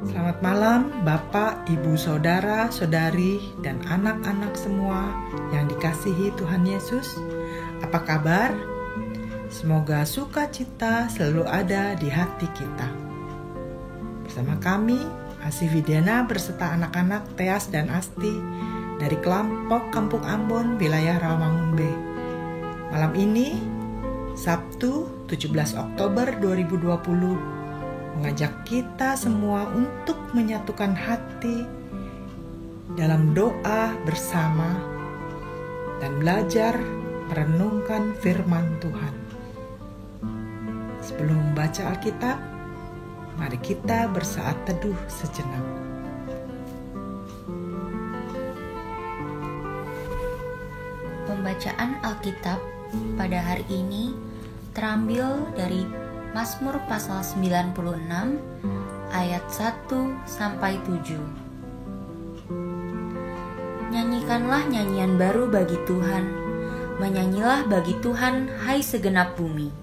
Selamat malam Bapak, Ibu, Saudara, Saudari, dan anak-anak semua yang dikasihi Tuhan Yesus. Apa kabar? Semoga sukacita selalu ada di hati kita. Bersama kami, Asih Widiana berserta anak-anak Teas dan Asti dari kelompok Kampung Ambon, wilayah Rawamangun B. Malam ini, Sabtu 17 Oktober 2020, mengajak kita semua untuk menyatukan hati dalam doa bersama dan belajar merenungkan firman Tuhan. Sebelum membaca Alkitab, mari kita bersaat teduh sejenak. Pembacaan Alkitab pada hari ini terambil dari Mazmur pasal 96 ayat 1-7. Nyanyikanlah nyanyian baru bagi Tuhan, menyanyilah bagi Tuhan hai segenap bumi.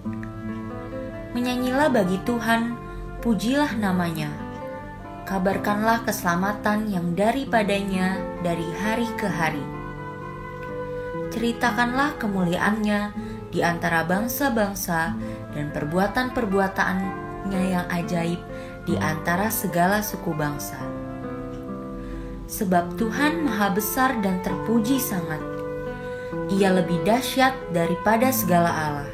Menyanyilah bagi Tuhan, pujilah namanya. Kabarkanlah keselamatan yang daripadanya dari hari ke hari. Ceritakanlah kemuliaannya di antara bangsa-bangsa dan perbuatan-perbuatannya yang ajaib di antara segala suku bangsa. Sebab Tuhan maha besar dan terpuji sangat. Ia lebih dahsyat daripada segala Allah.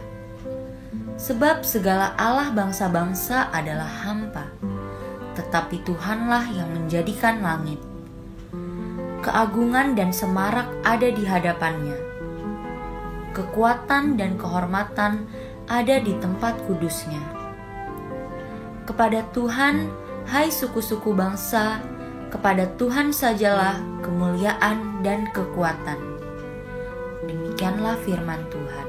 Sebab segala Allah bangsa-bangsa adalah hampa, tetapi Tuhanlah yang menjadikan langit. Keagungan dan semarak ada di hadapannya. Kekuatan dan kehormatan ada di tempat kudusnya. Kepada Tuhan, hai suku-suku bangsa, kepada Tuhan sajalah kemuliaan dan kekuatan. Demikianlah firman Tuhan.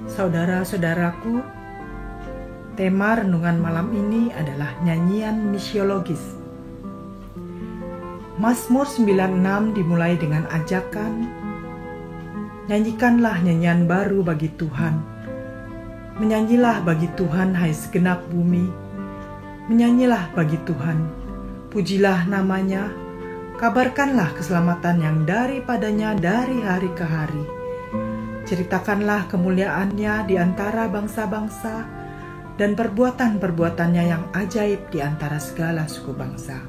Saudara-saudaraku, tema renungan malam ini adalah nyanyian misiologis. Mazmur 96 dimulai dengan ajakan, nyanyikanlah nyanyian baru bagi Tuhan. Menyanyilah bagi Tuhan hai segenap bumi. Menyanyilah bagi Tuhan. Pujilah namanya. Kabarkanlah keselamatan yang daripadanya dari hari ke hari. Ceritakanlah kemuliaannya di antara bangsa-bangsa dan perbuatan-perbuatannya yang ajaib di antara segala suku bangsa.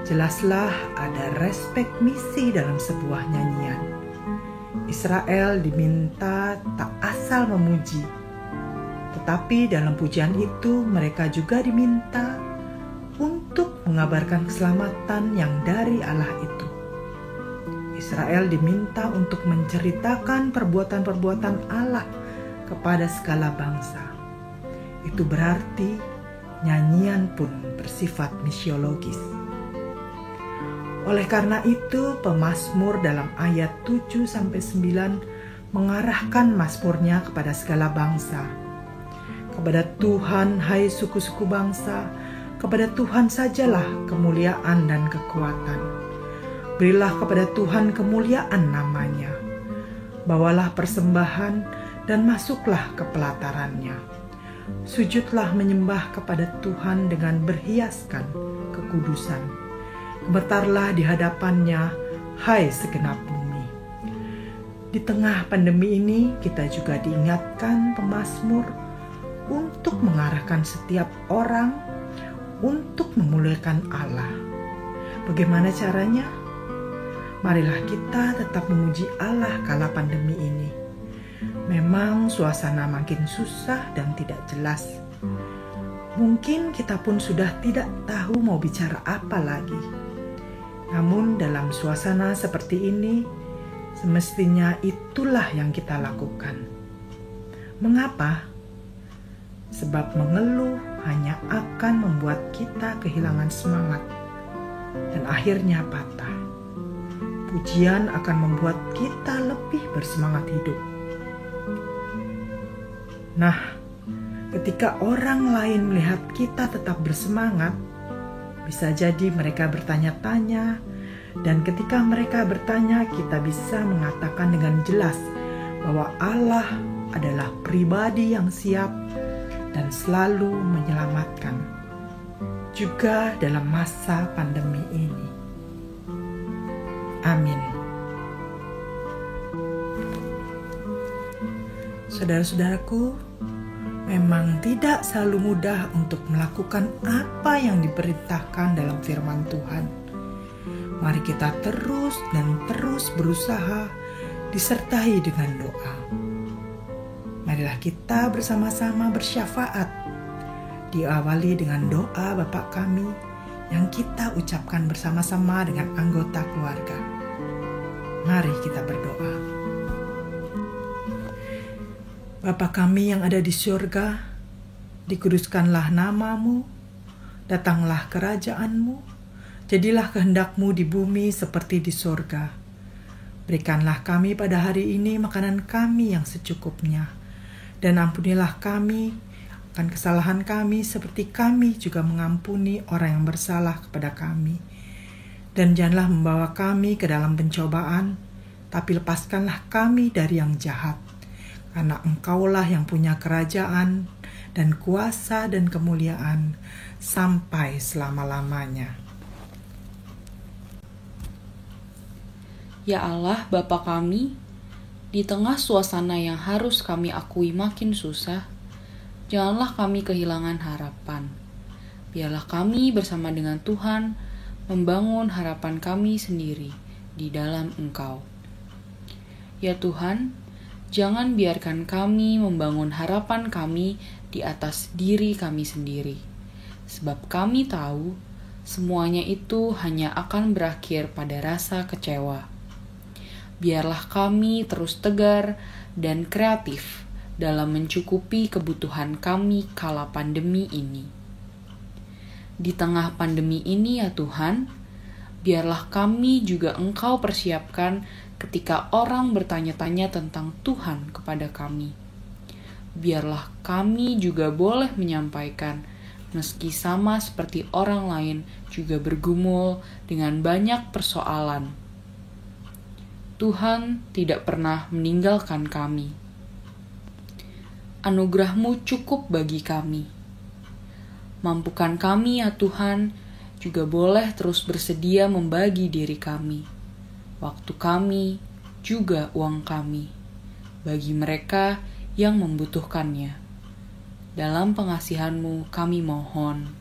Jelaslah ada respek misi dalam sebuah nyanyian. Israel diminta tak asal memuji, tetapi dalam pujian itu mereka juga diminta untuk mengabarkan keselamatan yang dari Allah itu. Israel diminta untuk menceritakan perbuatan-perbuatan Allah kepada segala bangsa. Itu berarti nyanyian pun bersifat misiologis. Oleh karena itu, pemazmur dalam ayat 7-9 mengarahkan mazmurnya kepada segala bangsa. Kepada Tuhan, hai suku-suku bangsa, kepada Tuhan sajalah kemuliaan dan kekuatan. Berilah kepada Tuhan kemuliaan namanya. Bawalah persembahan dan masuklah ke pelatarannya. Sujudlah menyembah kepada Tuhan dengan berhiaskan kekudusan. Gemetarlah di hadapannya, hai segenap bumi. Di tengah pandemi ini, kita juga diingatkan pemazmur untuk mengarahkan setiap orang untuk memuliakan Allah. Bagaimana caranya? Marilah kita tetap memuji Allah kala pandemi ini. Memang suasana makin susah dan tidak jelas. Mungkin kita pun sudah tidak tahu mau bicara apa lagi. Namun dalam suasana seperti ini, semestinya itulah yang kita lakukan. Mengapa? Sebab mengeluh hanya akan membuat kita kehilangan semangat dan akhirnya patah. Pujian akan membuat kita lebih bersemangat hidup. Nah, ketika orang lain melihat kita tetap bersemangat, bisa jadi mereka bertanya-tanya, dan ketika mereka bertanya, kita bisa mengatakan dengan jelas bahwa Allah adalah pribadi yang siap dan selalu menyelamatkan, juga dalam masa pandemi ini. Amin. Saudara-saudaraku, memang tidak selalu mudah untuk melakukan apa yang diperintahkan dalam firman Tuhan. Mari kita terus dan terus berusaha disertai dengan doa. Marilah kita bersama-sama bersyafaat, diawali dengan doa Bapa kami yang kita ucapkan bersama-sama dengan anggota keluarga. Mari kita berdoa. Bapa kami yang ada di surga, dikuduskanlah nama-Mu, datanglah kerajaan-Mu, jadilah kehendak-Mu di bumi seperti di surga. Berikanlah kami pada hari ini makanan kami yang secukupnya, dan ampunilah kami akan kesalahan kami seperti kami juga mengampuni orang yang bersalah kepada kami. Dan janganlah membawa kami ke dalam pencobaan, tapi lepaskanlah kami dari yang jahat. Karena Engkaulah yang punya kerajaan dan kuasa dan kemuliaan sampai selama-lamanya. Ya Allah, Bapa kami, di tengah suasana yang harus kami akui makin susah, janganlah kami kehilangan harapan. Biarlah kami bersama dengan Tuhan membangun harapan kami sendiri di dalam Engkau. Ya Tuhan, jangan biarkan kami membangun harapan kami di atas diri kami sendiri, sebab kami tahu semuanya itu hanya akan berakhir pada rasa kecewa. Biarlah kami terus tegar dan kreatif dalam mencukupi kebutuhan kami kala pandemi ini. Di tengah pandemi ini ya Tuhan, biarlah kami juga Engkau persiapkan ketika orang bertanya-tanya tentang Tuhan kepada kami. Biarlah kami juga boleh menyampaikan, meski sama seperti orang lain juga bergumul dengan banyak persoalan. Tuhan tidak pernah meninggalkan kami. Anugerah-Mu cukup bagi kami. Mampukan kami ya Tuhan, juga boleh terus bersedia membagi diri kami, waktu kami, juga uang kami, bagi mereka yang membutuhkannya. Dalam pengasihan-Mu kami mohon.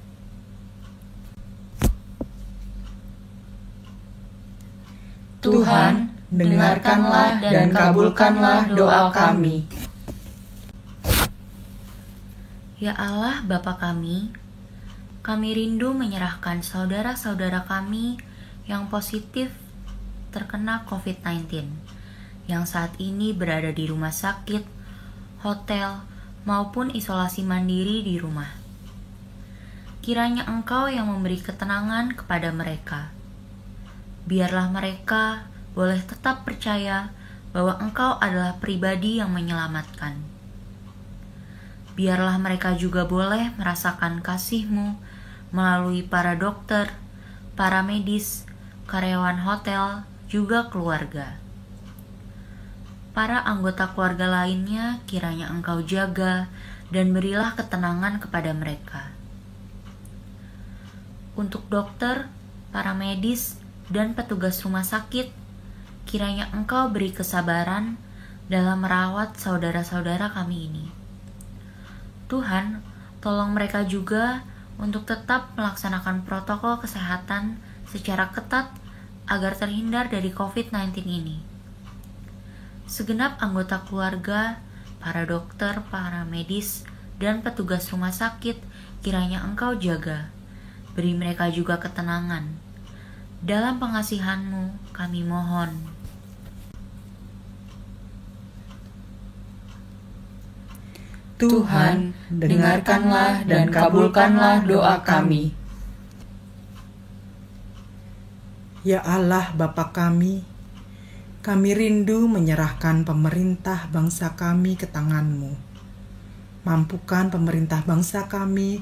Tuhan, dengarkanlah dan kabulkanlah doa kami. Ya Allah Bapa kami rindu menyerahkan saudara-saudara kami yang positif terkena COVID-19, yang saat ini berada di rumah sakit, hotel, maupun isolasi mandiri di rumah. Kiranya Engkau yang memberi ketenangan kepada mereka. Biarlah mereka boleh tetap percaya bahwa Engkau adalah pribadi yang menyelamatkan. Biarlah mereka juga boleh merasakan kasih-Mu melalui para dokter, para medis, karyawan hotel, juga keluarga. Para anggota keluarga lainnya kiranya Engkau jaga dan berilah ketenangan kepada mereka. Untuk dokter, para medis, dan petugas rumah sakit, kiranya Engkau beri kesabaran dalam merawat saudara-saudara kami ini. Tuhan, tolong mereka juga untuk tetap melaksanakan protokol kesehatan secara ketat agar terhindar dari COVID-19 ini. Segenap anggota keluarga, para dokter, para medis, dan petugas rumah sakit, kiranya Engkau jaga. Beri mereka juga ketenangan. Dalam pengasihan-Mu kami mohon. Tuhan, dengarkanlah dan kabulkanlah doa kami. Ya Allah Bapa kami rindu menyerahkan pemerintah bangsa kami ke tangan-Mu. Mampukan pemerintah bangsa kami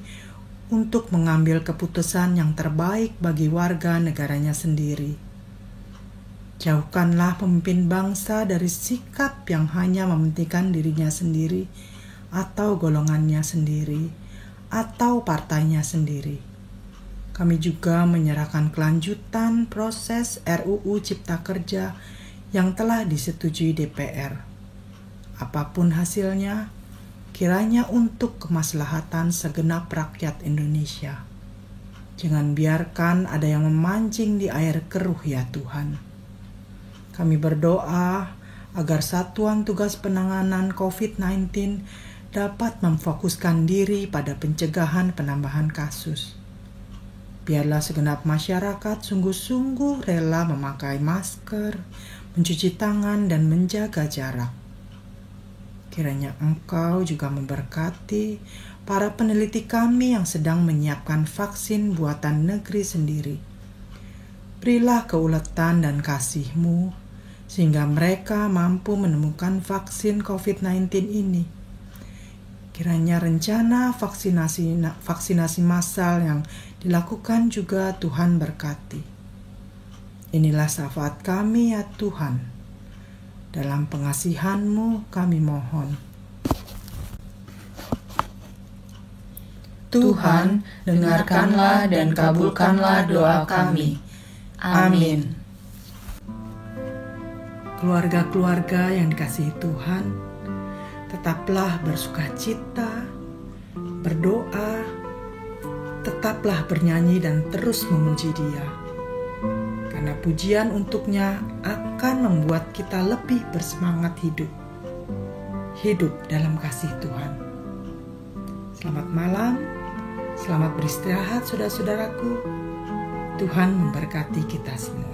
untuk mengambil keputusan yang terbaik bagi warga negaranya sendiri. Jauhkanlah pemimpin bangsa dari sikap yang hanya mementingkan dirinya sendiri, atau golongannya sendiri, atau partainya sendiri. Kami juga menyerahkan kelanjutan proses RUU Cipta Kerja yang telah disetujui DPR. Apapun hasilnya, kiranya untuk kemaslahatan segenap rakyat Indonesia. Jangan biarkan ada yang memancing di air keruh ya Tuhan. Kami berdoa agar Satuan Tugas Penanganan COVID-19 dapat memfokuskan diri pada pencegahan penambahan kasus. Biarlah segenap masyarakat sungguh-sungguh rela memakai masker, mencuci tangan, dan menjaga jarak. Kiranya Engkau juga memberkati para peneliti kami yang sedang menyiapkan vaksin buatan negeri sendiri. Berilah keuletan dan kasih-Mu, sehingga mereka mampu menemukan vaksin COVID-19 ini. Kiranya rencana vaksinasi massal yang dilakukan juga Tuhan berkati. Inilah syafaat kami ya Tuhan. Dalam pengasihan-Mu kami mohon. Tuhan, dengarkanlah dan kabulkanlah doa kami. Amin. Keluarga-keluarga yang dikasihi Tuhan, tetaplah bersukacita, berdoa, tetaplah bernyanyi dan terus memuji Dia. Karena pujian untuknya akan membuat kita lebih bersemangat hidup dalam kasih Tuhan. Selamat malam, selamat beristirahat saudara-saudaraku. Tuhan memberkati kita semua.